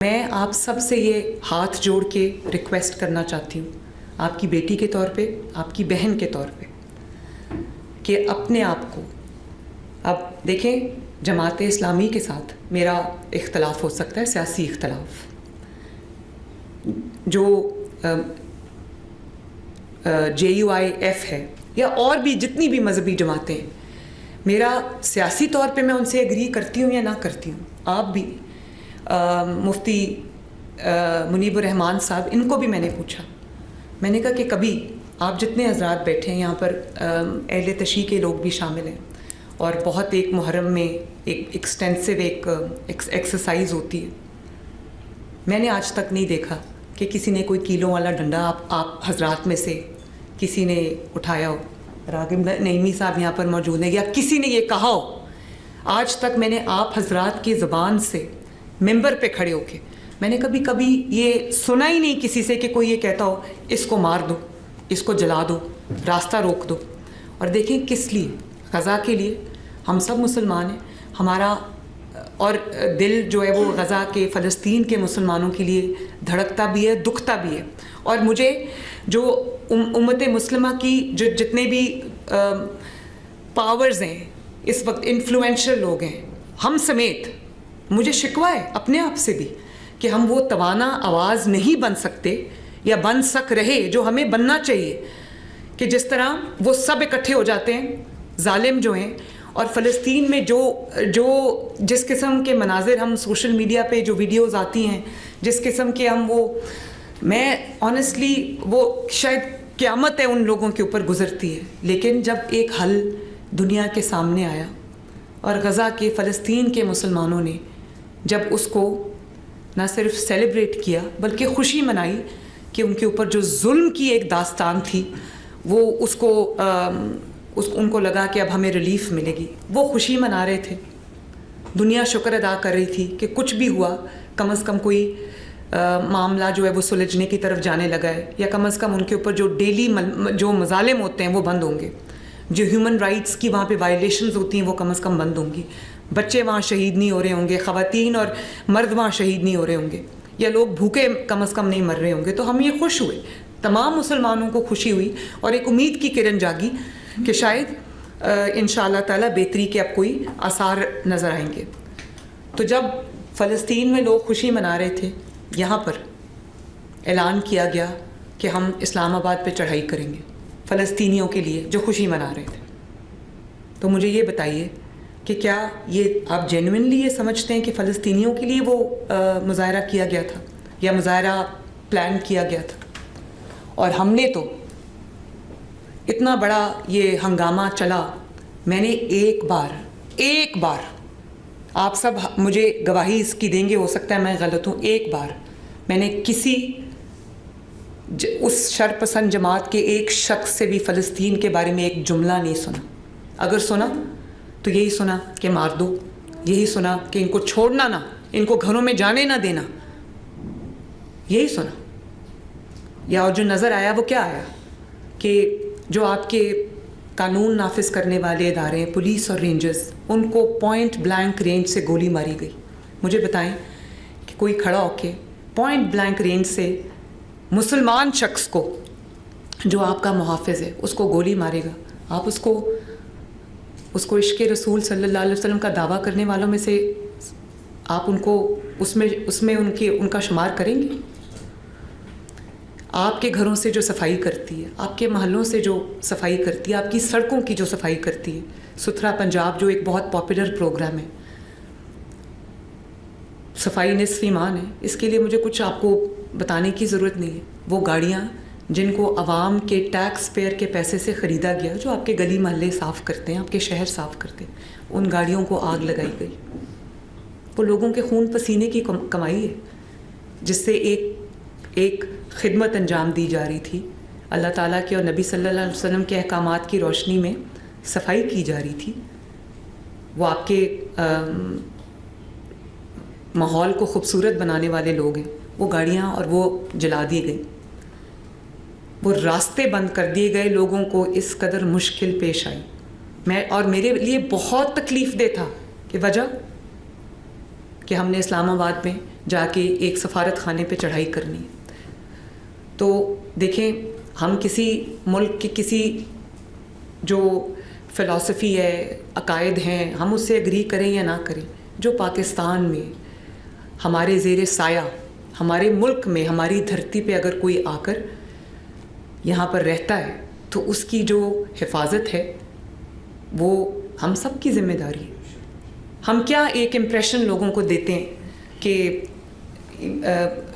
میں آپ سب سے یہ ہاتھ جوڑ کے ریکویسٹ کرنا چاہتی ہوں، آپ کی بیٹی کے طور پہ، آپ کی بہن کے طور پہ، کہ اپنے آپ کو، اب دیکھیں جماعت اسلامی کے ساتھ میرا اختلاف ہو سکتا ہے، سیاسی اختلاف، جو JUIF ہے یا اور بھی جتنی بھی مذہبی جماعتیں ہیں، میرا سیاسی طور پہ میں ان سے ایگری کرتی ہوں یا نہ کرتی ہوں، آپ بھی مفتی منیب الرحمان صاحب، ان کو بھی میں نے پوچھا، میں نے کہا کہ کبھی آپ جتنے حضرات بیٹھے ہیں یہاں پر، اہل تشیع کے لوگ بھی شامل ہیں، اور بہت ایک محرم میں ایک ایکسٹینسو ایک ایکسرسائز ہوتی ہے، میں نے آج تک نہیں دیکھا کہ کسی نے کوئی کیلوں والا ڈنڈا آپ حضرات میں سے کسی نے اٹھایا ہو، راغب نعیمی صاحب یہاں پر موجود ہیں، یا کسی نے یہ کہا ہو، آج تک میں نے آپ حضرات کی زبان سے ممبر پہ کھڑے ہو کے میں نے کبھی یہ سنا ہی نہیں کسی سے کہ کوئی یہ کہتا ہو اس کو مار دو، اس کو جلا دو، راستہ روک دو۔ اور دیکھیں کس لیے، غزہ کے لیے، ہم سب مسلمان ہیں، ہمارا اور دل جو ہے وہ غزہ کے، فلسطین کے مسلمانوں کے لیے دھڑکتا بھی ہے، دکھتا بھی ہے، اور مجھے جو امت مسلمہ کی جو جتنے بھی پاورز ہیں اس وقت، انفلوئنشل لوگ ہیں، ہم سمیت، مجھے شکوہ ہے اپنے آپ سے بھی کہ ہم وہ توانا آواز نہیں بن سکتے یا بن سک رہے جو ہمیں بننا چاہیے، کہ جس طرح وہ سب اکٹھے ہو جاتے ہیں ظالم جو ہیں، اور فلسطین میں جو جس قسم کے مناظر ہم سوشل میڈیا پہ جو ویڈیوز آتی ہیں، جس قسم کے ہم میں آنیسٹلی وہ شاید قیامت ہے ان لوگوں کے اوپر گزرتی ہے، لیکن جب ایک حل دنیا کے سامنے آیا اور غزہ کے، فلسطین کے مسلمانوں نے جب اس کو نہ صرف سیلیبریٹ کیا بلکہ خوشی منائی کہ ان کے اوپر جو ظلم کی ایک داستان تھی وہ ان کو لگا کہ اب ہمیں ریلیف ملے گی، وہ خوشی منا رہے تھے، دنیا شکر ادا کر رہی تھی کہ کچھ بھی ہوا، کم از کم کوئی معاملہ جو ہے وہ سلجھنے کی طرف جانے لگا ہے، یا کم از کم ان کے اوپر جو ڈیلی جو مظالم ہوتے ہیں وہ بند ہوں گے، جو ہیومن رائٹس کی وہاں پہ وائلیشنز ہوتی ہیں وہ کم از کم بند ہوں گی، بچے وہاں شہید نہیں ہو رہے ہوں گے، خواتین اور مرد وہاں شہید نہیں ہو رہے ہوں گے، یا لوگ بھوکے کم از کم نہیں مر رہے ہوں گے، تو ہم یہ خوش ہوئے، تمام مسلمانوں کو خوشی ہوئی، اور ایک امید کی کرن جاگی کہ شاید انشاءاللہ تعالیٰ بہتری کے اب کوئی آثار نظر آئیں گے۔ تو جب فلسطین میں لوگ خوشی منا رہے تھے، یہاں پر اعلان کیا گیا کہ ہم اسلام آباد پہ چڑھائی کریں گے فلسطینیوں کے لیے جو خوشی منا رہے تھے، تو مجھے یہ بتائیے کہ کیا یہ آپ جینوئنلی یہ سمجھتے ہیں کہ فلسطینیوں کے لیے وہ مظاہرہ کیا گیا تھا یا مظاہرہ پلان کیا گیا تھا؟ اور ہم نے تو اتنا بڑا یہ ہنگامہ چلا، میں نے ایک بار آپ سب مجھے گواہی اس کی دیں گے، ہو سکتا ہے میں غلط ہوں، ایک بار میں نے کسی اس شرپسند جماعت کے ایک شخص سے بھی فلسطین کے بارے میں ایک جملہ نہیں سنا، اگر سنا تو یہی سنا کہ مار دو، یہی سنا کہ ان کو چھوڑنا نہ، ان کو گھروں میں جانے نہ دینا، یہی سنا، یا اور جو نظر آیا وہ کیا آیا کہ جو آپ کے قانون نافذ کرنے والے ادارے ہیں، پولیس اور رینجرز، ان کو پوائنٹ بلینک رینج سے گولی ماری گئی۔ مجھے بتائیں کہ کوئی کھڑا ہو کے پوائنٹ بلینک رینج سے مسلمان شخص کو جو آپ کا محافظ ہے اس کو گولی مارے گا، آپ اس کو عشق رسول صلی اللہ علیہ وسلم کا دعویٰ کرنے والوں میں سے آپ ان کو اس میں ان کا شمار کریں گے؟ آپ کے گھروں سے جو صفائی کرتی ہے، آپ کے محلوں سے جو صفائی کرتی ہے، آپ کی سڑکوں کی جو صفائی کرتی ہے، ستھرا پنجاب جو ایک بہت پاپولر پروگرام ہے، صفائی نصف ایمان ہے، اس کے لیے مجھے کچھ آپ کو بتانے کی ضرورت نہیں ہے، وہ گاڑیاں جن کو عوام کے ٹیکس پیئر کے پیسے سے خریدا گیا، جو آپ کے گلی محلے صاف کرتے ہیں، آپ کے شہر صاف کرتے ہیں، ان گاڑیوں کو آگ لگائی گئی، وہ لوگوں کے خون پسینے کی کمائی ہے، جس سے ایک خدمت انجام دی جا رہی تھی، اللہ تعالیٰ کے اور نبی صلی اللہ علیہ وسلم کے احکامات کی روشنی میں صفائی کی جا رہی تھی، وہ آپ کے ماحول کو خوبصورت بنانے والے لوگ ہیں، وہ گاڑیاں اور وہ جلا دی گئی، وہ راستے بند کر دیے گئے، لوگوں کو اس قدر مشکل پیش آئی، اور میرے لیے بہت تکلیف دہ تھا کہ وجہ کہ ہم نے اسلام آباد میں جا کے ایک سفارت خانے پہ چڑھائی کرنی ہے. تو دیکھیں ہم کسی ملک کے کسی جو فلسفی ہے, عقائد ہیں, ہم اس سے اگری کریں یا نہ کریں, جو پاکستان میں ہمارے زیر سایہ, ہمارے ملک میں, ہماری دھرتی پہ اگر کوئی آ کر یہاں پر رہتا ہے تو اس کی جو حفاظت ہے وہ ہم سب کی ذمہ داری ہے. ہم کیا ایک امپریشن لوگوں کو دیتے ہیں کہ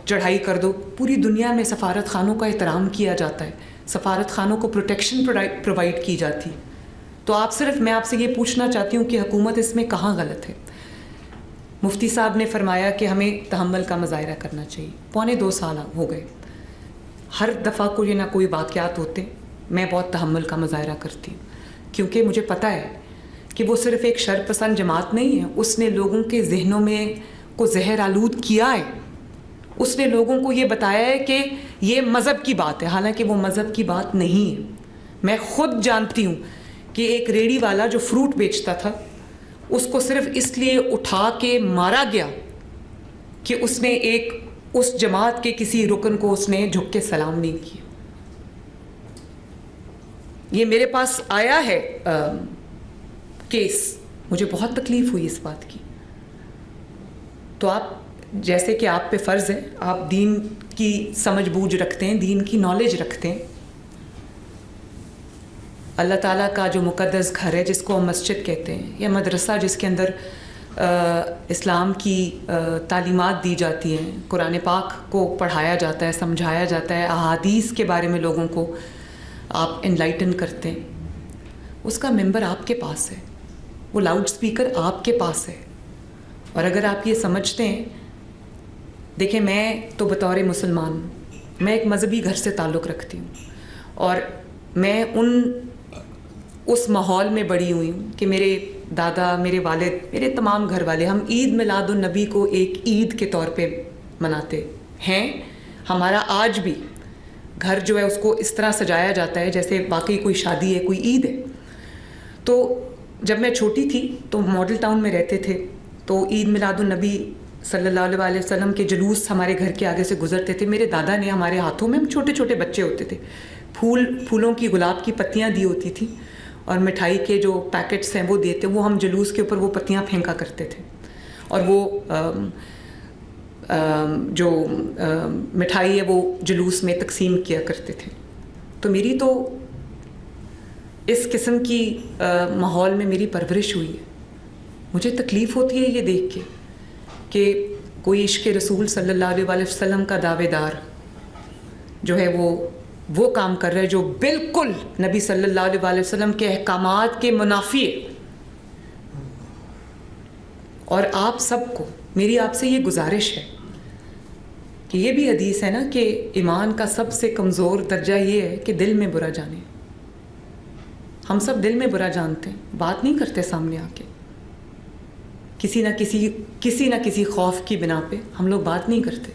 چڑھائی کر دو. پوری دنیا میں سفارت خانوں کا احترام کیا جاتا ہے, سفارت خانوں کو پروٹیکشن پرووائڈ کی جاتی. تو آپ صرف, میں آپ سے یہ پوچھنا چاہتی ہوں کہ حکومت اس میں کہاں غلط ہے؟ مفتی صاحب نے فرمایا کہ ہمیں تحمل کا مظاہرہ کرنا چاہیے. 2.25 سال ہو گئے, ہر دفعہ کوئی نہ کوئی واقعات ہوتے ہیں, میں بہت تحمل کا مظاہرہ کرتی ہوں, کیونکہ مجھے پتہ ہے کہ وہ صرف ایک شر پسند جماعت نہیں ہے, اس نے لوگوں کے ذہنوں میں کو زہر آلود کیا ہے. اس نے لوگوں کو یہ بتایا ہے کہ یہ مذہب کی بات ہے, حالانکہ وہ مذہب کی بات نہیں ہے. میں خود جانتی ہوں کہ ایک ریڑھی والا جو فروٹ بیچتا تھا, اس کو صرف اس لیے اٹھا کے مارا گیا کہ اس نے ایک اس جماعت کے کسی رکن کو اس نے جھک کے سلام نہیں کیا. یہ میرے پاس آیا ہے کیس, مجھے بہت تکلیف ہوئی اس بات کی. تو آپ, جیسے کہ آپ پہ فرض ہے, آپ دین کی سمجھ بوجھ رکھتے ہیں, دین کی نالج رکھتے ہیں. اللہ تعالیٰ کا جو مقدس گھر ہے جس کو ہم مسجد کہتے ہیں, یا مدرسہ جس کے اندر اسلام کی تعلیمات دی جاتی ہیں, قرآن پاک کو پڑھایا جاتا ہے, سمجھایا جاتا ہے, احادیث کے بارے میں لوگوں کو آپ انلائٹن کرتے ہیں, اس کا ممبر آپ کے پاس ہے, وہ لاؤڈ سپیکر آپ کے پاس ہے. اور اگر آپ یہ سمجھتے ہیں, دیکھیں میں تو بطور مسلمان, میں ایک مذہبی گھر سے تعلق رکھتی ہوں, اور میں اس ماحول میں بڑی ہوئی ہوں کہ میرے دادا, میرے والد, میرے تمام گھر والے, ہم عید میلاد النبی کو ایک عید کے طور پہ مناتے ہیں. ہمارا آج بھی گھر جو ہے اس کو اس طرح سجایا جاتا ہے جیسے واقعی کوئی شادی ہے, کوئی عید ہے. تو جب میں چھوٹی تھی تو ماڈل ٹاؤن میں رہتے تھے, تو عید میلاد النبی صلی اللہ علیہ وسلم کے جلوس ہمارے گھر کے آگے سے گزرتے تھے. میرے دادا نے ہمارے ہاتھوں میں, ہم چھوٹے چھوٹے بچے ہوتے تھے, پھولوں کی, گلاب کی پتیاں دی ہوتی تھیں, اور مٹھائی کے جو پیکٹس ہیں وہ دیتے, وہ ہم جلوس کے اوپر وہ پتیاں پھینکا کرتے تھے, اور وہ جو مٹھائی ہے وہ جلوس میں تقسیم کیا کرتے تھے. تو میری تو اس قسم کی ماحول میں میری پرورش ہوئی ہے. مجھے تکلیف ہوتی ہے یہ دیکھ کے کہ کوئی عشق رسول صلی اللہ علیہ وسلم کا دعوے دار جو ہے وہ کام کر رہا ہے جو بالکل نبی صلی اللہ علیہ وسلم کے احکامات کے منافی ہے. اور آپ سب کو میری آپ سے یہ گزارش ہے کہ یہ بھی حدیث ہے نا کہ ایمان کا سب سے کمزور درجہ یہ ہے کہ دل میں برا جانے. ہم سب دل میں برا جانتے ہیں, بات نہیں کرتے سامنے آ کے, کسی نہ کسی خوف کی بنا پہ ہم لوگ بات نہیں کرتے.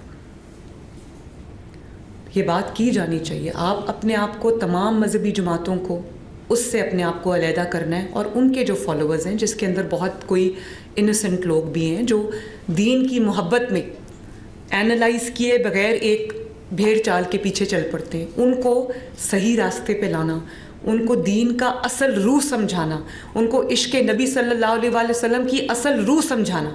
یہ بات کی جانی چاہیے. آپ اپنے آپ کو, تمام مذہبی جماعتوں کو اس سے اپنے آپ کو علیحدہ کرنا ہے, اور ان کے جو فالوورز ہیں جس کے اندر بہت کوئی انوسنٹ لوگ بھی ہیں جو دین کی محبت میں اینالائز کیے بغیر ایک بھیڑ چال کے پیچھے چل پڑتے ہیں, ان کو صحیح راستے پہ لانا, ان کو دین کا اصل روح سمجھانا, ان کو عشق نبی صلی اللہ علیہ وسلم کی اصل روح سمجھانا.